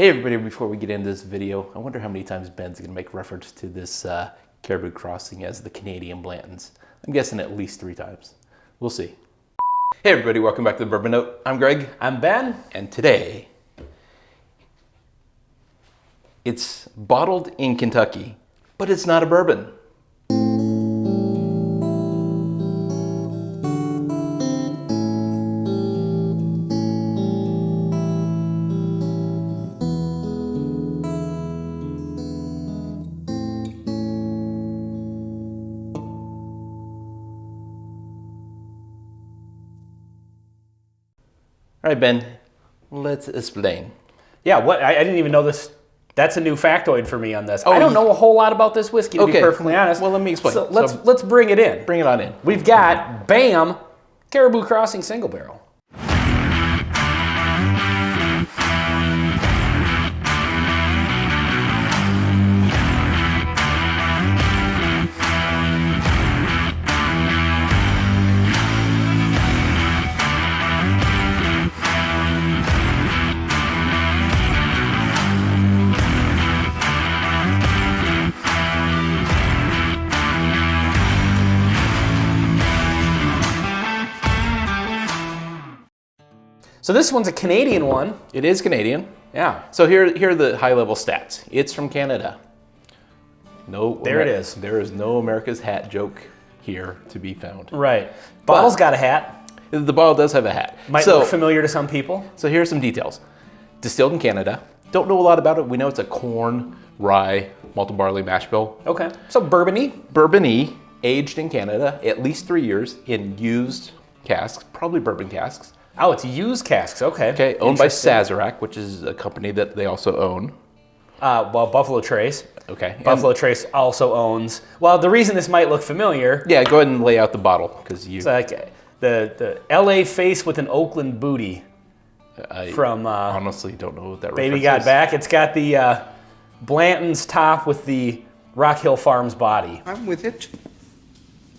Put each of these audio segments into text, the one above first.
Hey everybody, before we get into this video, I wonder how many times Ben's going to make reference to this Caribou crossing as the Canadian Blantons. I'm guessing at least 3 times. We'll see. Hey everybody, welcome back to the Bourbon Note. I'm Greg. I'm Ben. And today, it's bottled in Kentucky, but it's not a bourbon. All right, Ben, let's explain. Yeah, what? I didn't even know this. That's a new factoid for me on this. Oh, I don't know a whole lot about this whiskey, to be perfectly honest. Well, let me explain. So let's bring it in. Bring it on in. We've got, bam, Caribou Crossing Single Barrel. So this one's a Canadian one. It is Canadian. Yeah. So here are the high-level stats. It's from Canada. No, There it is. There is no America's hat joke here to be found. Right. Bottle's got a hat. The bottle does have a hat. Might look familiar to some people. So here are some details. Distilled in Canada. Don't know a lot about it. We know it's a corn, rye, malted barley mash bill. Okay. So bourbon-y. Bourbon-y, aged in Canada, at least 3 years in used casks, probably bourbon casks. Oh, it's used casks. Okay. Okay, owned by Sazerac, which is a company that they also own. Well, Buffalo Trace. Okay. Buffalo Trace also owns. Well, the reason this might look familiar. Yeah, go ahead and lay out the bottle because you. It's like the LA face with an Oakland booty. From honestly don't know what that Baby reference Got is. Back. It's got the Blanton's top with the Rock Hill Farms body. I'm with it.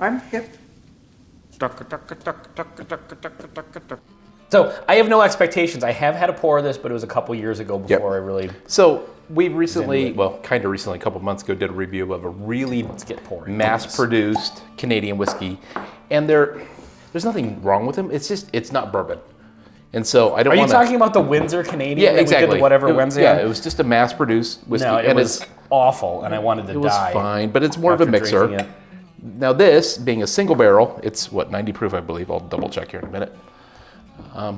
I'm hip. So I have no expectations. I have had a pour of this, but it was a couple years ago before I really. So we recently, well, kind of recently, a couple months ago, did a review of a really mass-produced Canadian whiskey, and there's nothing wrong with them. It's just it's not bourbon, and so I don't. Are you talking about the Windsor Canadian? Yeah, exactly. We did the whatever Windsor. Yeah, it was just a mass-produced whiskey. No, it was awful, and I wanted to die. It was fine, but it's more of a mixer. Now this, being a single barrel, it's what, 90 proof, I believe. I'll double check here in a minute.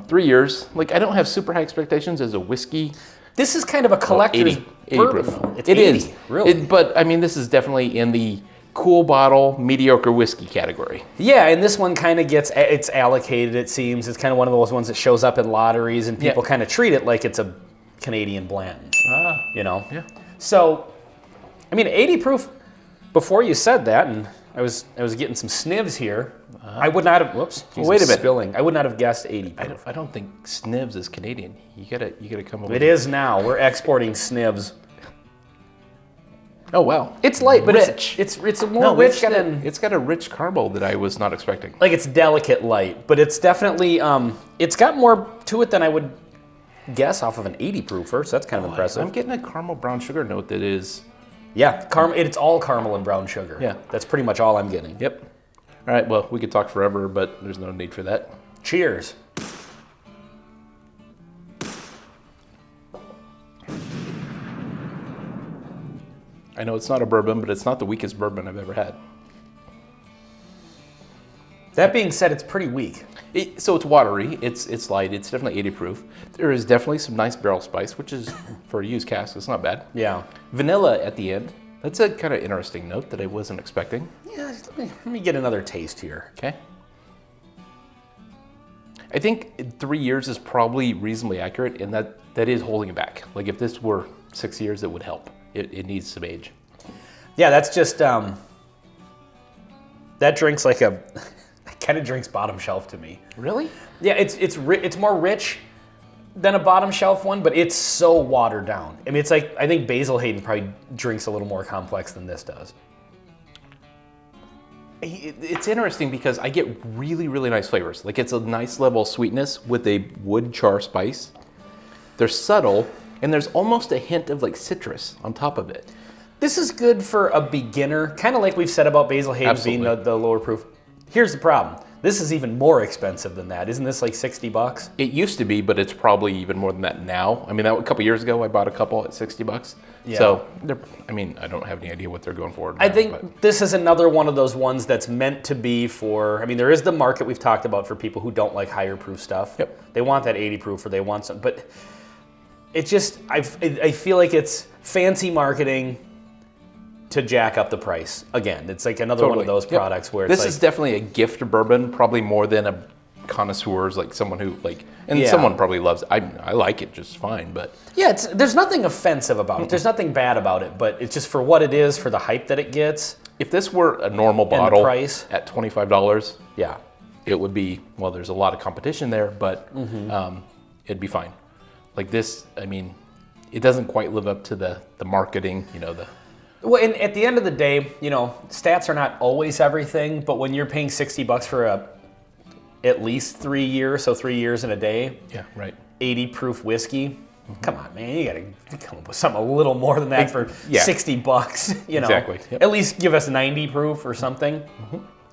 3 years. Like, I don't have super high expectations as a whiskey. This is kind of a collector's 80 bourbon. proof. It's It 80, is. really. But, I mean, this is definitely in the cool bottle, mediocre whiskey category. Yeah, and this one kind of it's allocated, it seems. It's kind of one of those ones that shows up in lotteries, and people kind of treat it like it's a Canadian Blanton. You know? Yeah. So, I mean, 80 proof, before you said that, and I was getting some snivs here. I would not have. Whoops! Well, wait a minute. Spilling. I would not have guessed 80 proof. I don't think Snivs is Canadian. You gotta come up It is now. We're exporting snivs. Oh wow! It's light, but rich. it's more rich than. It's got a rich caramel that I was not expecting. Like, it's delicate light, but it's definitely it's got more to it than I would guess off of an 80 proofer. So that's kind of impressive. I'm getting a caramel brown sugar note that is. Yeah, it's all caramel and brown sugar. Yeah, that's pretty much all I'm getting. Yep. All right, well, we could talk forever, but there's no need for that. Cheers. I know it's not a bourbon, but it's not the weakest bourbon I've ever had. That being said, it's pretty weak. So it's watery, it's light, it's definitely 80 proof. There is definitely some nice barrel spice, which is, for a used cask, it's not bad. Yeah. Vanilla at the end. That's a kind of interesting note that I wasn't expecting. Yeah, let me get another taste here. Okay. I think 3 years is probably reasonably accurate, and that is holding it back. Like, if this were 6 years, it would help. It needs some age. Yeah, that's just, that drinks like that kind of drinks bottom shelf to me. Really? Yeah, it's more rich than a bottom shelf one, but it's so watered down. I mean, it's like, I think Basil Hayden probably drinks a little more complex than this does. It's interesting because I get really, really nice flavors. Like, it's a nice level of sweetness with a wood char spice. They're subtle, And there's almost a hint of like citrus on top of it. This is good for a beginner, kind of like we've said about Basil Hayden's being the lower proof. Here's the problem. This is even more expensive than that. Isn't this like $60? It used to be, but it's probably even more than that now. I mean, a couple years ago, I bought a couple at $60. Yeah. So, I don't have any idea what they're going for. I think this is another one of those ones that's meant to be for, I mean, there is the market we've talked about for people who don't like higher proof stuff. Yep. They want that 80 proof or they want some, but it just, I feel like it's fancy marketing to jack up the price. Again, it's like another one of those products where it's this is definitely a gift bourbon, probably more than a connoisseur's, like someone who someone probably loves it. I like it just fine, but yeah, there's nothing offensive about it. There's nothing bad about it, but it's just for what it is, for the hype that it gets. If this were a normal bottle price at $25, yeah, it would be, well, there's a lot of competition there, but it'd be fine. Like this, I mean, it doesn't quite live up to the marketing, Well, and at the end of the day, stats are not always everything, but when you're paying $60 for at least 3 years, so 3 years and a day, yeah, right, 80 proof whiskey, come on, man, you gotta come up with something a little more than that for $60, Exactly. Yep. At least give us 90 proof or something.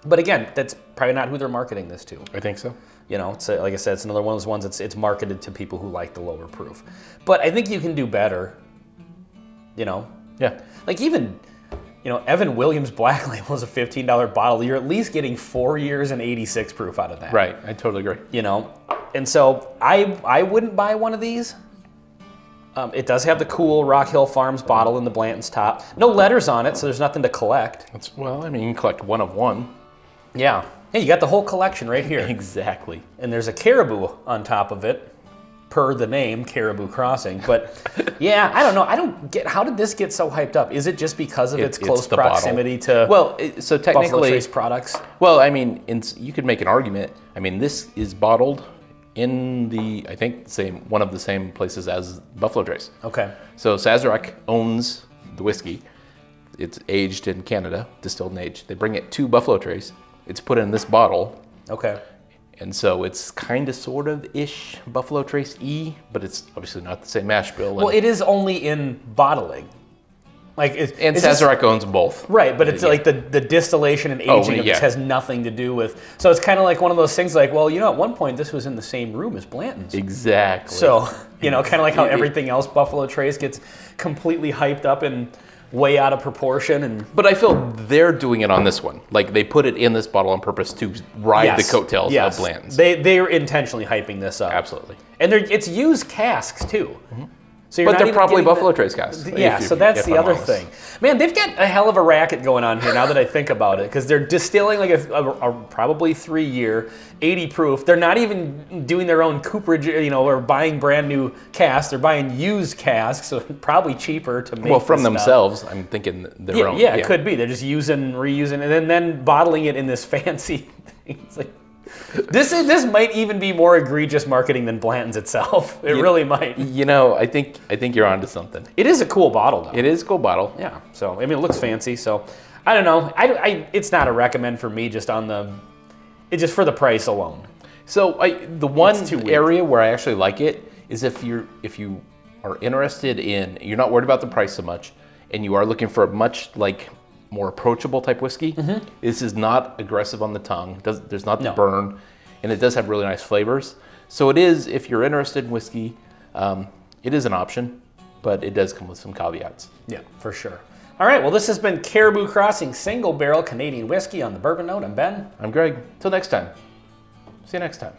But again, that's probably not who they're marketing this to. I think so. It's like I said, it's another one of those ones it's marketed to people who like the lower proof. But I think you can do better, Yeah. Like even, Evan Williams Black Label is a $15 bottle. You're at least getting 4 years and 86 proof out of that. Right. I totally agree. And so I wouldn't buy one of these. It does have the cool Rock Hill Farms bottle in the Blanton's top. No letters on it, so there's nothing to collect. You can collect one of one. Yeah. Hey, you got the whole collection right here. Exactly. And there's a Caribou on top of it, per the name, Caribou Crossing. But yeah, I don't know. I don't get, how did this get so hyped up? Is it just because of its close proximity to so technically, Buffalo Trace products? Well, I mean, you could make an argument. I mean, this is bottled in one of the same places as Buffalo Trace. Okay. So Sazerac owns the whiskey. It's aged in Canada, distilled and aged. They bring it to Buffalo Trace. It's put in this bottle. Okay. And so it's kind of sort of ish Buffalo Trace-y, but it's obviously not the same mash bill. Well, it is only in bottling. And Sazerac owns both. Right, but it's like the distillation and aging of this has nothing to do with. So it's kind of like one of those things like, well, at one point this was in the same room as Blanton's. Exactly. So, kind of like how everything else Buffalo Trace gets completely hyped up and way out of proportion. But I feel they're doing it on this one. Like they put it in this bottle on purpose to ride the coattails of Blanton's. They're intentionally hyping this up. Absolutely. And it's used casks too. So but they're probably Buffalo Trace casks. Yeah, so that's the other thing. Man, they've got a hell of a racket going on here now that I think about it, because they're distilling like a probably 3-year, 80 proof. They're not even doing their own cooperage, or buying brand new casks. They're buying used casks, so probably cheaper to make. Well, from themselves, I'm thinking their own. Yeah, it could be. They're just reusing, and then bottling it in this fancy thing. It's like, this might even be more egregious marketing than Blanton's itself. It really might. I think you're onto something. It is a cool bottle, though. It is a cool bottle. Yeah. So it looks fancy. So I don't know. It's not a recommend for me just just for the price alone. So the one area where I actually like it is if you are interested in, you're not worried about the price so much, and you are looking for a much more approachable type whiskey. This is not aggressive on the tongue. There's not the burn, and it does have really nice flavors. So it is, if you're interested in whiskey, it is an option, but it does come with some caveats. Yeah, for sure. All right, well, this has been Caribou Crossing Single Barrel Canadian Whiskey on the Bourbon Note. I'm Ben. I'm Greg. Till next time. See you next time.